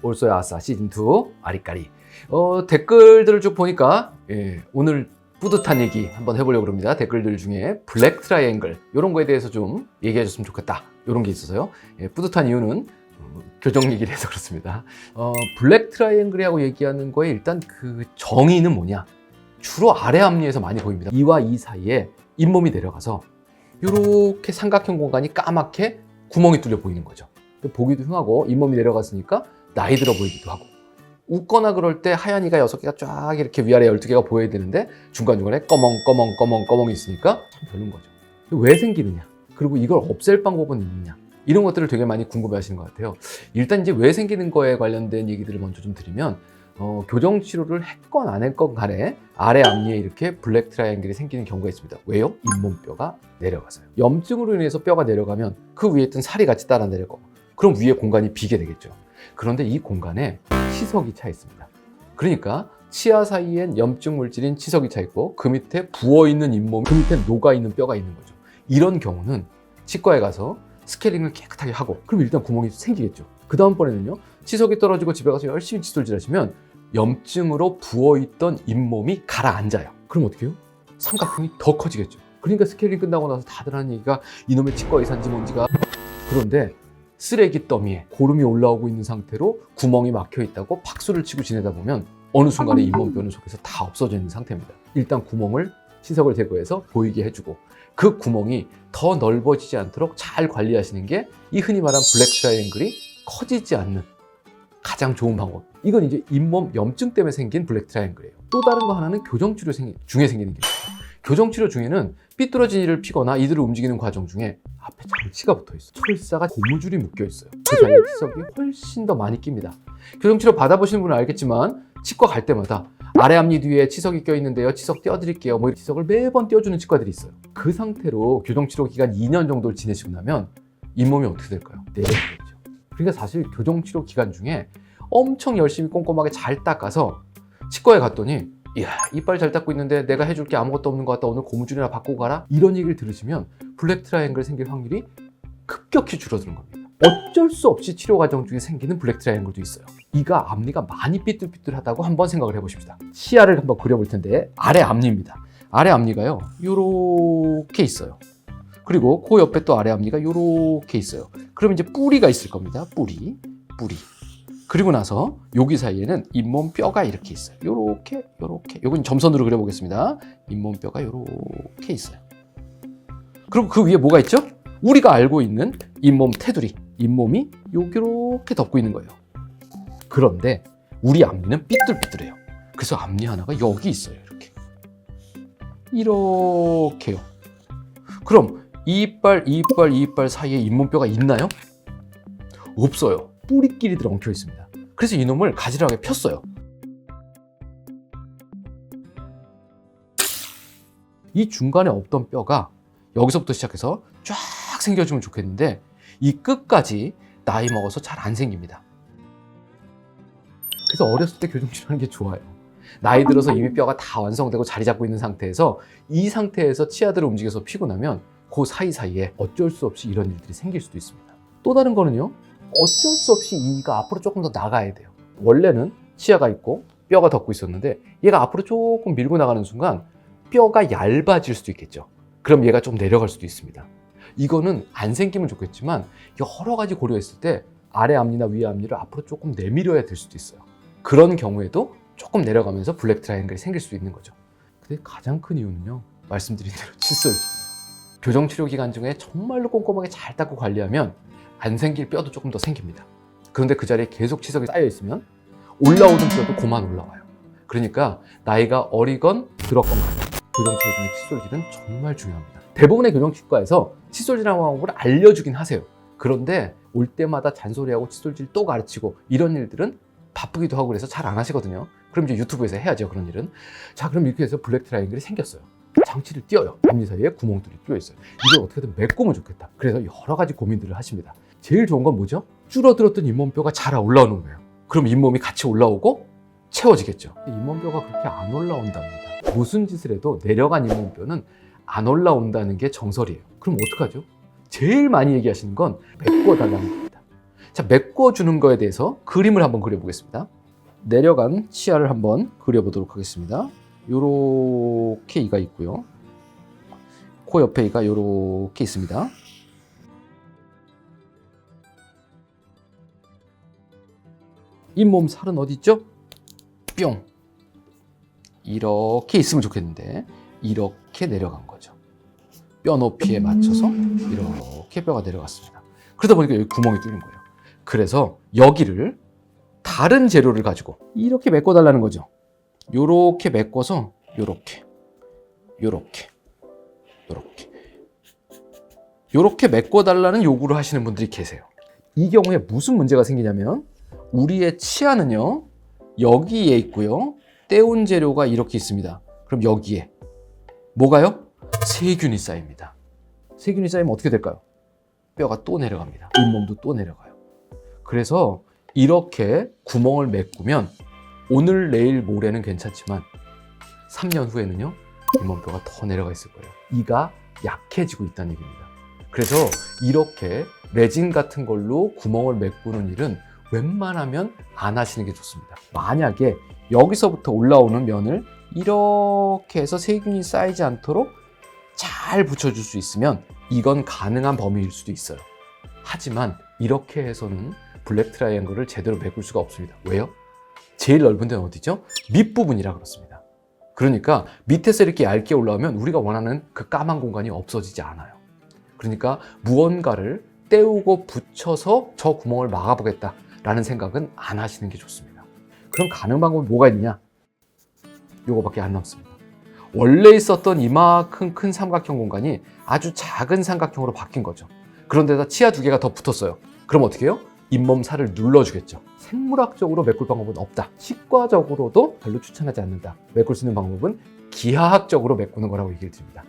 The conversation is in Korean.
올소야 아싸 시즌2 아리까리. 댓글들을 쭉 보니까 오늘 뿌듯한 얘기 한번 해보려고 합니다. 댓글들 중에 블랙 트라이앵글 이런 거에 대해서 좀 얘기해 줬으면 좋겠다 이런 게 있어서요. 뿌듯한 이유는 교정 얘기를 해서 그렇습니다. 블랙 트라이앵글이라고 얘기하는 거에 일단 그 정의는 뭐냐, 주로 아래 앞니에서 많이 보입니다. 이와 이 사이에 잇몸이 내려가서 이렇게 삼각형 공간이 까맣게 구멍이 뚫려 보이는 거죠. 보기도 흉하고 잇몸이 내려갔으니까 나이 들어 보이기도 하고, 웃거나 그럴 때 하얀 이가 6개가 쫙 이렇게 위아래 12개가 보여야 되는데 중간중간에 꺼멍이 있으니까 참 별로인 거죠. 왜 생기느냐, 그리고 이걸 없앨 방법은 있느냐, 이런 것들을 되게 많이 궁금해 하시는 것 같아요. 일단 이제 왜 생기는 거에 관련된 얘기들을 먼저 좀 드리면, 교정 치료를 했건 안 했건 간에 아래 앞니에 이렇게 블랙 트라이앵글이 생기는 경우가 있습니다. 왜요? 잇몸뼈가 내려가서요. 염증으로 인해서 뼈가 내려가면 그 위에 있던 살이 같이 따라 내려가고, 그럼 위에 공간이 비게 되겠죠. 그런데 이 공간에 치석이 차 있습니다. 그러니까 치아 사이엔 염증 물질인 치석이 차 있고, 그 밑에 부어있는 잇몸, 그 밑에 녹아있는 뼈가 있는 거죠. 이런 경우는 치과에 가서 스케일링을 깨끗하게 하고, 그럼 일단 구멍이 생기겠죠. 그 다음번에는요, 치석이 떨어지고 집에 가서 열심히 칫솔질 하시면 염증으로 부어있던 잇몸이 가라앉아요. 그럼 어떻게 해요? 삼각형이 더 커지겠죠. 그러니까 스케일링 끝나고 나서 다들 하는 얘기가 이놈의 치과 의사인지 뭔지가. 그런데 쓰레기 더미에 고름이 올라오고 있는 상태로 구멍이 막혀 있다고 박수를 치고 지내다 보면 어느 순간에 잇몸뼈는 속에서 다 없어져 있는 상태입니다. 일단 구멍을 치석을 제거해서 보이게 해주고, 그 구멍이 더 넓어지지 않도록 잘 관리하시는 게 이 흔히 말하는 블랙 트라이앵글이 커지지 않는 가장 좋은 방법. 이건 이제 잇몸 염증 때문에 생긴 블랙 트라이앵글이에요. 또 다른 거 하나는 교정치료 중에 생기는 게 있어요. 교정치료 중에는 삐뚤어진 이를 피거나 이들을 움직이는 과정 중에 앞에 장치가 붙어 있어요. 철사가 고무줄이 묶여 있어요. 그 사이에 치석이 훨씬 더 많이 낍니다. 교정치료 받아보시는 분은 알겠지만 치과 갈 때마다 아래 앞니 뒤에 치석이 껴있는데요, 치석 떼어드릴게요, 뭐 치석을 매번 떼어주는 치과들이 있어요. 그 상태로 교정치료 기간 2년 정도를 지내시고 나면 잇몸이 어떻게 될까요? 내려가겠죠. 그러니까 사실 교정치료 기간 중에 엄청 열심히 꼼꼼하게 잘 닦아서 치과에 갔더니, 이야, 이빨 잘 닦고 있는데 내가 해줄 게 아무것도 없는 것 같다, 오늘 고무줄이나 바꾸고 가라, 이런 얘기를 들으시면 블랙 트라이앵글 생길 확률이 급격히 줄어드는 겁니다. 어쩔 수 없이 치료 과정 중에 생기는 블랙 트라이앵글도 있어요. 이가 앞니가 많이 삐뚤삐뚤하다고 한번 생각을 해보십시다. 치아를 한번 그려볼 텐데, 아래 앞니입니다. 아래 앞니가요, 요렇게 있어요. 그리고 그 옆에 또 아래 앞니가 요렇게 있어요. 그럼 이제 뿌리가 있을 겁니다. 뿌리. 그리고 나서 여기 사이에는 잇몸 뼈가 이렇게 있어요. 요렇게. 요건 점선으로 그려보겠습니다. 잇몸 뼈가 요렇게 있어요. 그리고 그 위에 뭐가 있죠? 우리가 알고 있는 잇몸 테두리, 잇몸이 요렇게 덮고 있는 거예요. 그런데 우리 앞니는 삐뚤삐뚤해요. 그래서 앞니 하나가 여기 있어요. 이렇게요. 그럼 이 이빨 사이에 잇몸뼈가 있나요? 없어요. 뿌리끼리들 엉켜 있습니다. 그래서 이놈을 가지런하게 폈어요. 이 중간에 없던 뼈가 여기서부터 시작해서 쫙 생겨주면 좋겠는데, 이 끝까지 나이 먹어서 잘 안 생깁니다. 그래서 어렸을 때 교정치료하는 게 좋아요. 나이 들어서 이미 뼈가 다 완성되고 자리 잡고 있는 상태에서, 이 상태에서 치아들을 움직여서 피고 나면 그 사이사이에 어쩔 수 없이 이런 일들이 생길 수도 있습니다. 또 다른 거는요, 어쩔 수 없이 이가 앞으로 조금 더 나가야 돼요. 원래는 치아가 있고 뼈가 덮고 있었는데, 얘가 앞으로 조금 밀고 나가는 순간 뼈가 얇아질 수도 있겠죠. 그럼 얘가 좀 내려갈 수도 있습니다. 이거는 안 생기면 좋겠지만 여러 가지 고려했을 때 아래 앞니나 위에 앞니를 앞으로 조금 내밀어야 될 수도 있어요. 그런 경우에도 조금 내려가면서 블랙 트라이앵글이 생길 수 있는 거죠. 근데 가장 큰 이유는요, 말씀드린 대로 칫솔질이에요. 교정치료 기간 중에 정말로 꼼꼼하게 잘 닦고 관리하면 안 생길 뼈도 조금 더 생깁니다. 그런데 그 자리에 계속 치석이 쌓여 있으면 올라오던 뼈도 그만 올라와요. 그러니까 나이가 어리건 들었건 간에 교정치료 중에 칫솔질은 정말 중요합니다. 대부분의 교정치과에서 칫솔질하는 방법을 알려주긴 하세요. 그런데 올 때마다 잔소리하고 칫솔질 또 가르치고 이런 일들은 바쁘기도 하고 그래서 잘 안 하시거든요. 그럼 이제 유튜브에서 해야죠, 그런 일은. 자, 그럼 이렇게 해서 블랙 트라이앵글이 생겼어요. 장치를 띄어요. 앞니 사이에 구멍들이 뚫려 있어요. 이걸 어떻게든 메꾸면 좋겠다. 그래서 여러 가지 고민들을 하십니다. 제일 좋은 건 뭐죠? 줄어들었던 잇몸뼈가 잘 올라오는 거예요. 그럼 잇몸이 같이 올라오고 채워지겠죠. 잇몸뼈가 그렇게 안 올라온답니다. 무슨 짓을 해도 내려간 잇몸뼈는 안 올라온다는 게 정설이에요. 그럼 어떡하죠? 제일 많이 얘기하시는 건 메꿔달라는 겁니다. 자, 메꿔주는 거에 대해서 그림을 한번 그려보겠습니다. 내려간 치아를 한번 그려보도록 하겠습니다. 요렇게 이가 있고요. 코 옆에 이가 요렇게 있습니다. 잇몸 살은 어디 있죠? 뿅! 이렇게 있으면 좋겠는데 이렇게 내려간 거죠. 뼈 높이에 맞춰서 이렇게 뼈가 내려갔습니다. 그러다 보니까 여기 구멍이 뚫린 거예요. 그래서 여기를 다른 재료를 가지고 이렇게 메꿔달라는 거죠. 요렇게 메꿔서 요렇게 메꿔달라는 요구를 하시는 분들이 계세요. 이 경우에 무슨 문제가 생기냐면 우리의 치아는요 여기에 있고요, 떼운 재료가 이렇게 있습니다. 그럼 여기에 뭐가요? 세균이 쌓입니다. 세균이 쌓이면 어떻게 될까요? 뼈가 또 내려갑니다. 잇몸도 또 내려가요. 그래서 이렇게 구멍을 메꾸면 오늘 내일 모레는 괜찮지만 3년 후에는요 잇몸뼈가 더 내려가 있을 거예요. 이가 약해지고 있다는 얘기입니다. 그래서 이렇게 레진 같은 걸로 구멍을 메꾸는 일은 웬만하면 안 하시는 게 좋습니다. 만약에 여기서부터 올라오는 면을 이렇게 해서 세균이 쌓이지 않도록 잘 붙여줄 수 있으면 이건 가능한 범위일 수도 있어요. 하지만 이렇게 해서는 블랙 트라이앵글을 제대로 메꿀 수가 없습니다. 왜요? 제일 넓은 데는 어디죠? 밑부분이라 그렇습니다. 그러니까 밑에서 이렇게 얇게 올라오면 우리가 원하는 그 까만 공간이 없어지지 않아요. 그러니까 무언가를 떼우고 붙여서 저 구멍을 막아보겠다라는 생각은 안 하시는 게 좋습니다. 그럼 가능한 방법이 뭐가 있느냐? 요거밖에 안 남습니다. 원래 있었던 이만큼 큰 삼각형 공간이 아주 작은 삼각형으로 바뀐 거죠. 그런데다 치아 2개가 더 붙었어요. 그럼 어떻게 해요? 잇몸 살을 눌러주겠죠. 생물학적으로 메꿀 방법은 없다. 치과적으로도 별로 추천하지 않는다. 메꿀 수 있는 방법은 기하학적으로 메꾸는 거라고 얘기를 드립니다.